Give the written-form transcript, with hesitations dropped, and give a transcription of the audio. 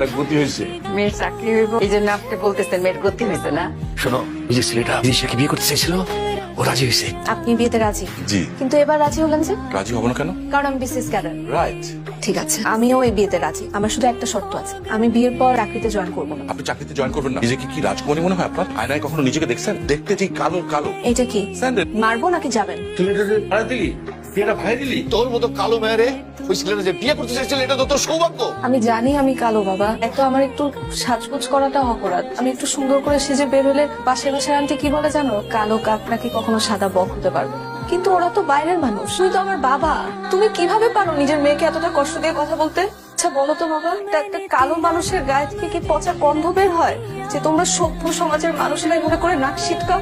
ছেলেটা গতি হয়েছে। মেয়ের চাকরি হইব এই জন্য আপনি বলতেছেন মেয়ের গতি হয়েছে না? শোনো, ওই যে ছেলেটা বিদেশিকে বিয়ে করতে চাইছিল, ও রাজি হয়েছে। আপনি বিয়েতে রাজি? জি। কিন্তু এবার রাজি হলেন যে? রাজি হবো না কেন? কারণ আমি বিসিএস ক্যাডার। রাইট। ঠিক আছে, আমিও এই বিয়েতে রাজি। আমার শুধু একটা শর্ত আছে, আমি বিয়ের পর চাকরিতে জয়েন করবো না। আপনি চাকরিতে জয়েন করবেন না? নিজেকে কি রাজকুমারী মনে হয় আপনার? আয়নায় কখনো নিজেকে দেখছেন? দেখতে ঠিক কালো কালো। এটা কি স্যান্ডেল। মারবো নাকি যাবেন? তোর মতো কালো মেয়েরে ওই ছেলেটা যে বিয়ে করতে চাইছিল, এটা তো তোর সৌভাগ্য। আমি জানি আমি কালো বাবা, এত আমার একটু সাজগোজ করাটা অপরাধ। আমি একটু সুন্দর করে সেজে বের হলে পাশের বাসার আন্টি কি বলে জানো, কালো কাক নাকি কখনো সাদা বক হতে পারবে না। কিন্তু ওরা তো বাইরের মানুষ, তুই তো আমার বাবা। তুমি কিভাবে পারো নিজের মেয়েকে এতটা কষ্ট দিয়ে কথা বলতে? আচ্ছা বলো তো বাবা, একটা কালো মানুষের গায়ে থেকে কি পচা গন্ধ বের হয় যে তোমরা সভ্য সমাজের মানুষেরা এভাবে করে নাক সিটকাও?